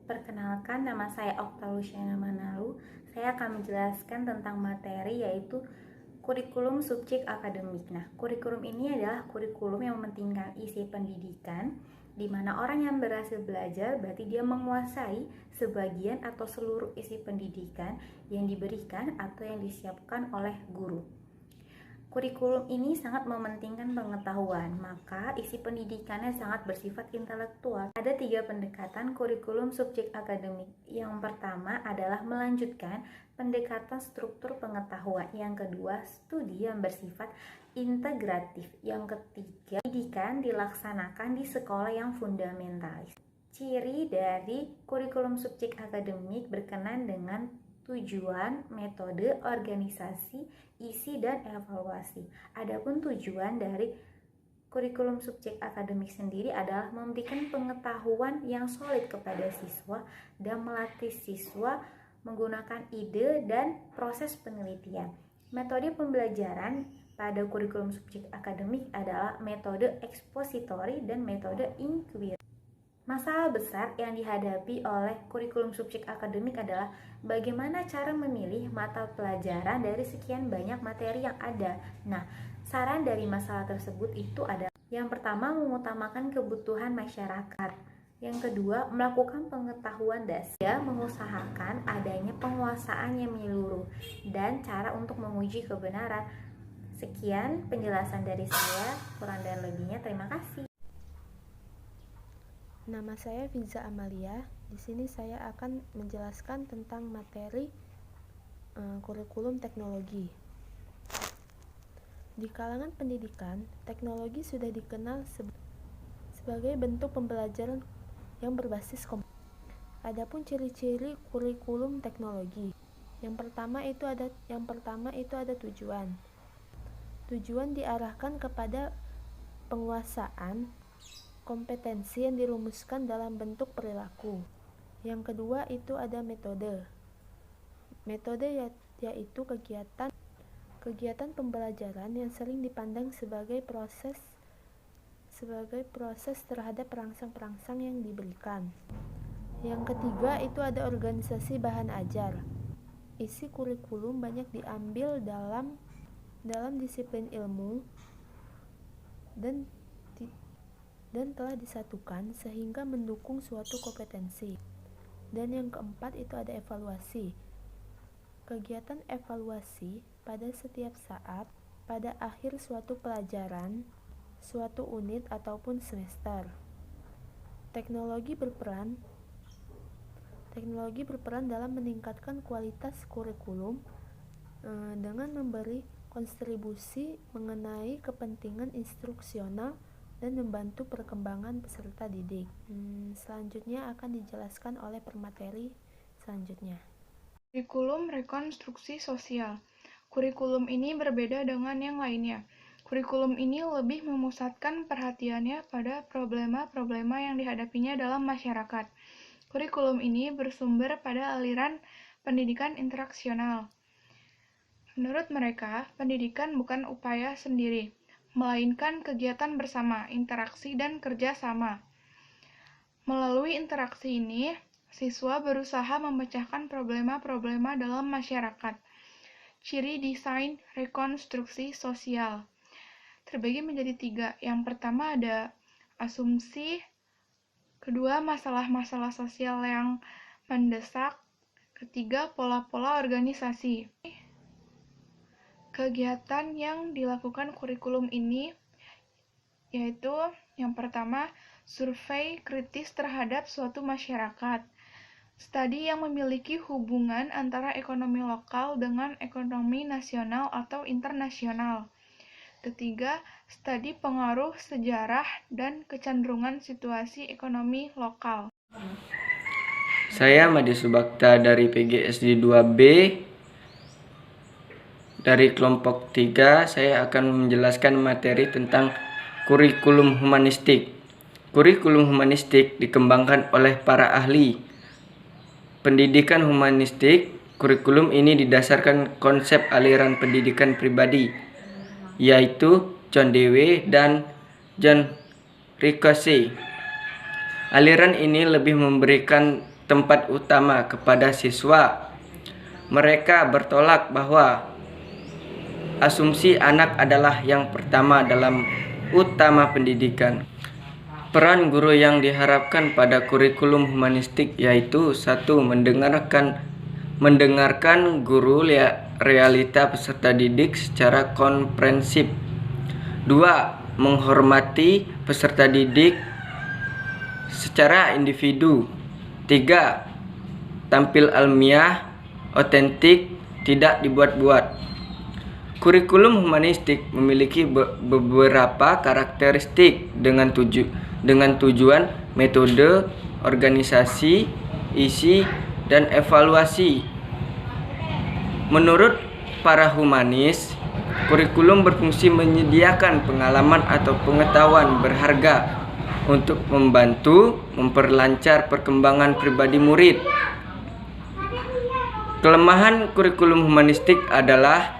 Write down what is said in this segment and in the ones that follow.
Perkenalkan, nama saya Okta Luciana Manalu. Saya akan menjelaskan tentang materi yaitu kurikulum subjek akademik. Nah, kurikulum ini adalah kurikulum yang mementingkan isi pendidikan, di mana orang yang berhasil belajar berarti dia menguasai sebagian atau seluruh isi pendidikan yang diberikan atau yang disiapkan oleh guru. Kurikulum ini sangat mementingkan pengetahuan, maka isi pendidikannya sangat bersifat intelektual. Ada 3 pendekatan kurikulum subjek akademik. Yang pertama adalah melanjutkan pendekatan struktur pengetahuan. Yang kedua, studi yang bersifat integratif. Yang ketiga, pendidikan dilaksanakan di sekolah yang fundamentalis. Ciri dari kurikulum subjek akademik berkenan dengan tujuan, metode, organisasi, isi, dan evaluasi. Adapun tujuan dari kurikulum subjek akademik sendiri adalah memberikan pengetahuan yang solid kepada siswa dan melatih siswa menggunakan ide dan proses penelitian. Metode pembelajaran pada kurikulum subjek akademik adalah metode ekspositori dan metode inquiry. Masalah besar yang dihadapi oleh kurikulum subjek akademik adalah bagaimana cara memilih mata pelajaran dari sekian banyak materi yang ada. Nah, saran dari masalah tersebut itu adalah yang pertama, mengutamakan kebutuhan masyarakat. Yang kedua, melakukan pengetahuan dasar, mengusahakan adanya penguasaan yang menyeluruh dan cara untuk menguji kebenaran. Sekian penjelasan dari saya, kurang dan lebihnya terima kasih. Nama saya Fiza Amalia. Di sini saya akan menjelaskan tentang materi kurikulum teknologi. Di kalangan pendidikan, teknologi sudah dikenal sebagai bentuk pembelajaran yang berbasis komputer. Adapun ciri-ciri kurikulum teknologi. Yang pertama itu ada tujuan. Tujuan diarahkan kepada penguasaan kompetensi yang dirumuskan dalam bentuk perilaku. Yang kedua itu ada metode. Metode yaitu kegiatan pembelajaran yang sering dipandang sebagai proses terhadap perangsang-perangsang yang diberikan. Yang ketiga itu ada organisasi bahan ajar. Isi kurikulum banyak diambil dalam disiplin ilmu dan telah disatukan sehingga mendukung suatu kompetensi. Dan yang keempat itu ada evaluasi. Kegiatan evaluasi pada setiap saat pada akhir suatu pelajaran, suatu unit ataupun semester. Teknologi berperan dalam meningkatkan kualitas kurikulum dengan memberi kontribusi mengenai kepentingan instruksional dan membantu perkembangan peserta didik. Selanjutnya akan dijelaskan oleh permateri selanjutnya. Kurikulum rekonstruksi sosial. Kurikulum ini berbeda dengan yang lainnya. Kurikulum ini lebih memusatkan perhatiannya pada problema-problema yang dihadapinya dalam masyarakat. Kurikulum ini bersumber pada aliran pendidikan interaksional. Menurut mereka, pendidikan bukan upaya sendiri, melainkan kegiatan bersama, interaksi, dan kerja sama. Melalui interaksi ini, siswa berusaha memecahkan problema-problema dalam masyarakat. Ciri desain rekonstruksi sosial terbagi menjadi 3. Yang pertama ada asumsi, kedua masalah-masalah sosial yang mendesak, ketiga pola-pola organisasi. Kegiatan yang dilakukan kurikulum ini yaitu yang pertama, survei kritis terhadap suatu masyarakat. Studi yang memiliki hubungan antara ekonomi lokal dengan ekonomi nasional atau internasional. Ketiga, studi pengaruh sejarah dan kecenderungan situasi ekonomi lokal. Saya Madi Subakta dari PGSD 2B. Dari kelompok 3, saya akan menjelaskan materi tentang kurikulum humanistik. Kurikulum humanistik dikembangkan oleh para ahli pendidikan humanistik. Kurikulum ini didasarkan konsep aliran pendidikan pribadi, yaitu John Dewey dan John Ricochet. Aliran ini lebih memberikan tempat utama kepada siswa. Mereka bertolak bahwa asumsi anak adalah yang pertama dalam utama pendidikan. Peran guru yang diharapkan pada kurikulum humanistik yaitu 1. Mendengarkan guru realita peserta didik secara komprehensif. 2. Menghormati peserta didik secara individu. 3. Tampil ilmiah, otentik, tidak dibuat-buat. Kurikulum humanistik memiliki beberapa karakteristik dengan tujuan, metode, organisasi, isi, dan evaluasi. Menurut para humanis, kurikulum berfungsi menyediakan pengalaman atau pengetahuan berharga untuk membantu memperlancar perkembangan pribadi murid. Kelemahan kurikulum humanistik adalah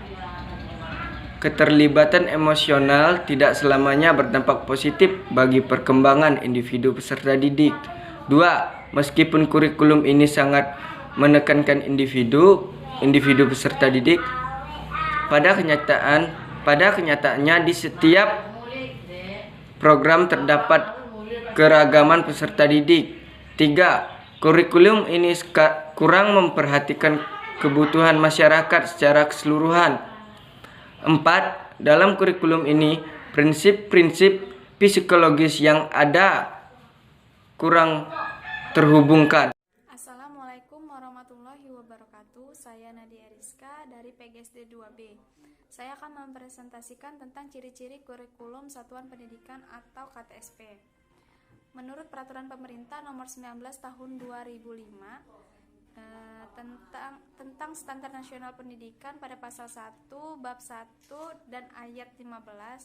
keterlibatan emosional tidak selamanya berdampak positif bagi perkembangan individu peserta didik. 2. Meskipun kurikulum ini sangat menekankan individu peserta didik, pada kenyataannya di setiap program terdapat keragaman peserta didik. 3. Kurikulum ini kurang memperhatikan kebutuhan masyarakat secara keseluruhan. 4. Dalam kurikulum ini, prinsip-prinsip psikologis yang ada kurang terhubungkan. Assalamualaikum warahmatullahi wabarakatuh. Saya Nadia Rizka dari PGSD 2B. Saya akan mempresentasikan tentang ciri-ciri kurikulum satuan pendidikan atau KTSP. Menurut Peraturan Pemerintah Nomor 19 Tahun 2005 tentang Standar Nasional Pendidikan pada pasal 1, bab 1 dan ayat 15,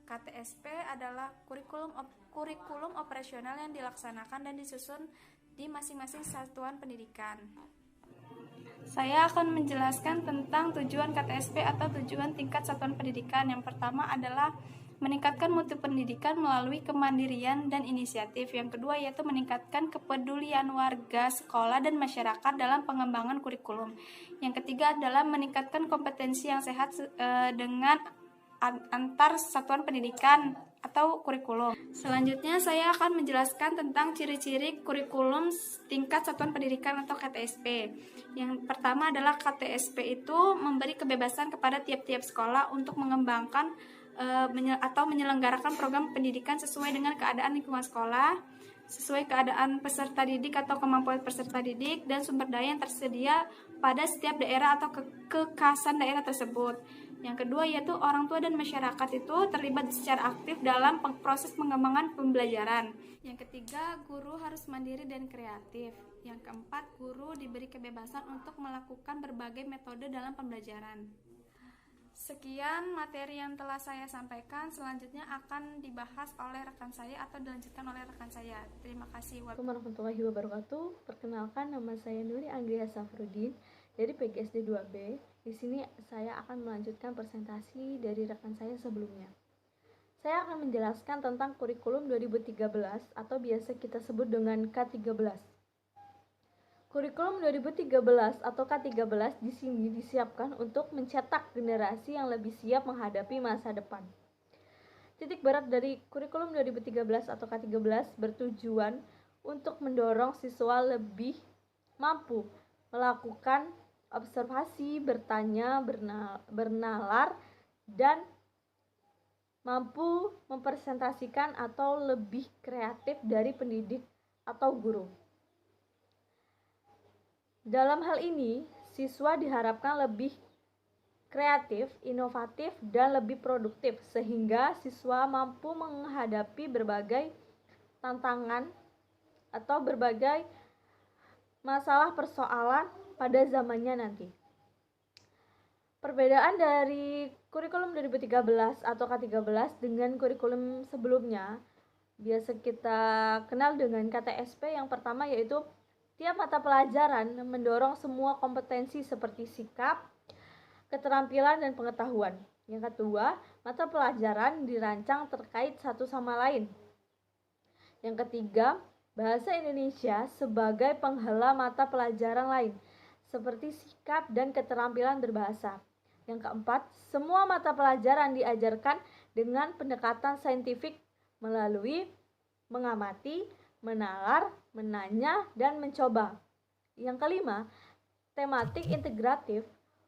KTSP adalah kurikulum operasional yang dilaksanakan dan disusun di masing-masing satuan pendidikan. Saya akan menjelaskan tentang tujuan KTSP atau tujuan tingkat satuan pendidikan. Yang pertama adalah meningkatkan mutu pendidikan melalui kemandirian dan inisiatif. Yang kedua yaitu meningkatkan kepedulian warga, sekolah, dan masyarakat dalam pengembangan kurikulum. Yang ketiga adalah meningkatkan kompetensi yang sehat dengan antar satuan pendidikan atau kurikulum. Selanjutnya saya akan menjelaskan tentang ciri-ciri kurikulum tingkat satuan pendidikan atau KTSP. Yang pertama adalah KTSP itu memberi kebebasan kepada tiap-tiap sekolah untuk mengembangkan atau menyelenggarakan program pendidikan sesuai dengan keadaan lingkungan sekolah, sesuai keadaan peserta didik atau kemampuan peserta didik dan sumber daya yang tersedia pada setiap daerah atau kekhasan daerah tersebut. Yang kedua yaitu orang tua dan masyarakat itu terlibat secara aktif dalam proses pengembangan pembelajaran. Yang ketiga, guru harus mandiri dan kreatif. Yang keempat, guru diberi kebebasan untuk melakukan berbagai metode dalam pembelajaran. Sekian materi yang telah saya sampaikan, selanjutnya akan dibahas oleh rekan saya atau dilanjutkan oleh rekan saya. Terima kasih. Assalamualaikum warahmatullahi wabarakatuh. Perkenalkan, nama saya Nuri Anggria Safrudin dari PGSD 2B. Di sini saya akan melanjutkan presentasi dari rekan saya sebelumnya. Saya akan menjelaskan tentang kurikulum 2013 atau biasa kita sebut dengan K13. Kurikulum 2013 atau K13 di sini disiapkan untuk mencetak generasi yang lebih siap menghadapi masa depan. Titik berat dari kurikulum 2013 atau K13 bertujuan untuk mendorong siswa lebih mampu melakukan observasi, bertanya, bernalar, dan mampu mempresentasikan atau lebih kreatif dari pendidik atau guru. Dalam hal ini, siswa diharapkan lebih kreatif, inovatif, dan lebih produktif sehingga siswa mampu menghadapi berbagai tantangan atau berbagai masalah persoalan pada zamannya nanti. Perbedaan dari kurikulum 2013 atau K13 dengan kurikulum sebelumnya biasa kita kenal dengan KTSP. Yang pertama yaitu tiap mata pelajaran mendorong semua kompetensi seperti sikap, keterampilan, dan pengetahuan. Yang kedua, mata pelajaran dirancang terkait satu sama lain. Yang ketiga, bahasa Indonesia sebagai penghala mata pelajaran lain, seperti sikap dan keterampilan berbahasa. Yang keempat, semua mata pelajaran diajarkan dengan pendekatan saintifik melalui mengamati, menalar, menanya, dan mencoba. Yang kelima, tematik integratif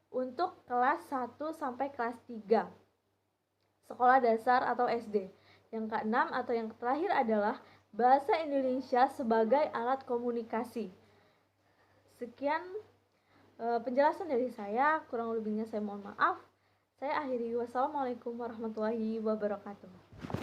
untuk kelas 1 sampai kelas 3 sekolah dasar atau SD. Yang keenam atau yang terakhir adalah bahasa Indonesia sebagai alat komunikasi. Sekian penjelasan dari saya, kurang lebihnya saya mohon maaf. Saya akhiri. Wassalamualaikum warahmatullahi wabarakatuh.